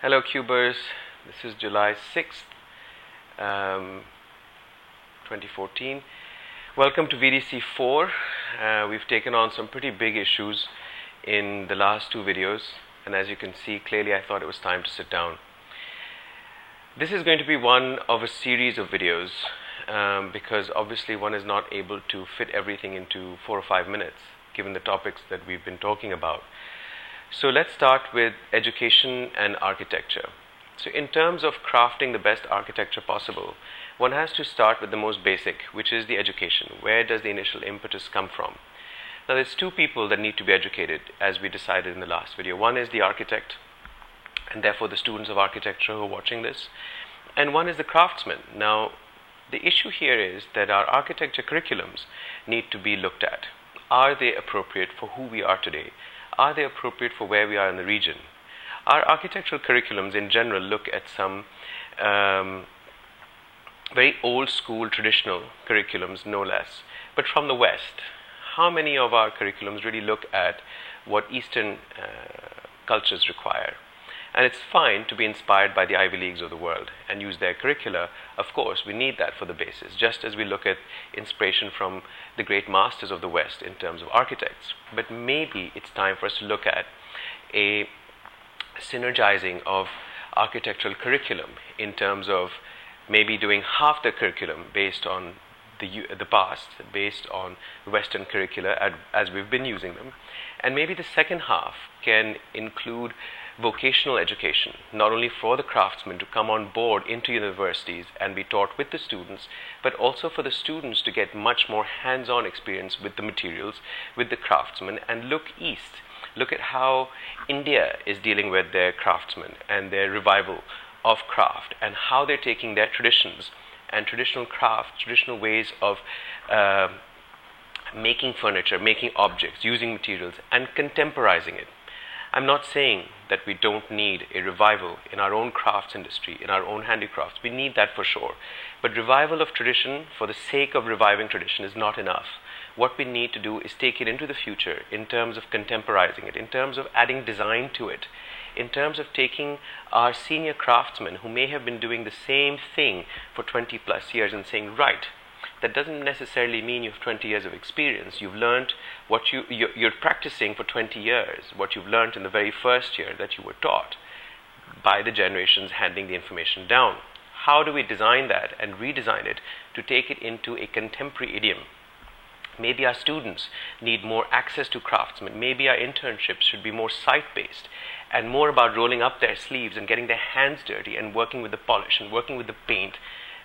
Hello Cubers, this is July 6th, 2014. Welcome to VDC 4. We've taken on some pretty big issues in the last two videos, and as you can see clearly I thought it was time to sit down. This is going to be one of a series of videos because obviously one is not able to fit everything into 4 or 5 minutes given the topics that we've been talking about. So let's start with education and architecture. So in terms of crafting the best architecture possible, one has to start with the most basic, which is the education. Where does the initial impetus come from? Now there's two people that need to be educated, as we decided in the last video. One is the architect, and therefore the students of architecture who are watching this, and one is the craftsman. Now the issue here is that our architecture curriculums need to be looked at. Are they appropriate for who we are today? Are they appropriate for where we are in the region? Our architectural curriculums in general look at some very old school traditional curriculums, no less, but from the West. How many of our curriculums really look at what Eastern cultures require? And it's fine to be inspired by the Ivy Leagues of the world and use their curricula. Of course, we need that for the basis, just as we look at inspiration from the great masters of the West in terms of architects. But maybe it's time for us to look at a synergizing of architectural curriculum in terms of maybe doing half the curriculum based on the past, based on Western curricula as we've been using them. And maybe the second half can include vocational education, not only for the craftsmen to come on board into universities and be taught with the students, but also for the students to get much more hands-on experience with the materials, with the craftsmen, and look east. Look at how India is dealing with their craftsmen and their revival of craft, and how they're taking their traditions and traditional craft, traditional ways of making furniture, making objects, using materials, and contemporizing it. I'm not saying that we don't need a revival in our own crafts industry, in our own handicrafts. We need that for sure. But revival of tradition for the sake of reviving tradition is not enough. What we need to do is take it into the future in terms of contemporizing it, in terms of adding design to it, in terms of taking our senior craftsmen who may have been doing the same thing for 20 plus years and saying, right, that doesn't necessarily mean you have 20 years of experience. You've learned what you're practicing for 20 years, what you've learned in the very first year that you were taught by the generations handing the information down. How do we design that and redesign it to take it into a contemporary idiom? Maybe our students need more access to craftsmen. Maybe our internships should be more site-based and more about rolling up their sleeves and getting their hands dirty and working with the polish and working with the paint.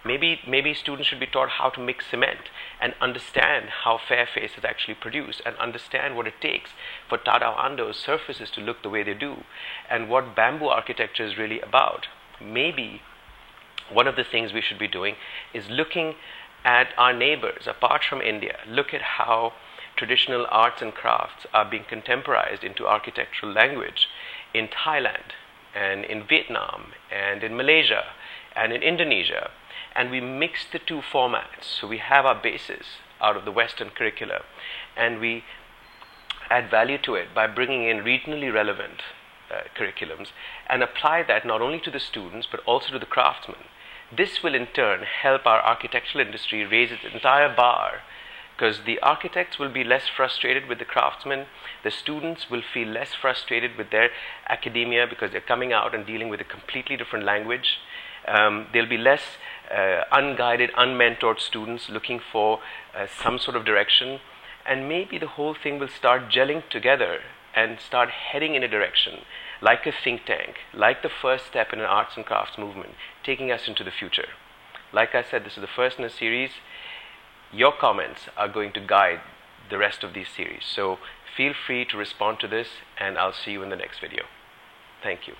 Maybe students should be taught how to mix cement and understand how Fairface is actually produced and understand what it takes for Tadao Ando's surfaces to look the way they do and what bamboo architecture is really about. Maybe one of the things we should be doing is looking at our neighbors apart from India. Look at how traditional arts and crafts are being contemporized into architectural language in Thailand and in Vietnam and in Malaysia and in Indonesia. And we mix the two formats. So we have our basis out of the Western curricula, and we add value to it by bringing in regionally relevant curriculums and apply that not only to the students but also to the craftsmen. This will in turn help our architectural industry raise its entire bar, because the architects will be less frustrated with the craftsmen, the students will feel less frustrated with their academia because they're coming out and dealing with a completely different language. There'll be less unguided, unmentored students looking for some sort of direction, and maybe the whole thing will start gelling together and start heading in a direction like a think tank, like the first step in an arts and crafts movement, taking us into the future. Like I said, this is the first in a series. Your comments are going to guide the rest of these series, so feel free to respond to this, and I'll see you in the next video. Thank you.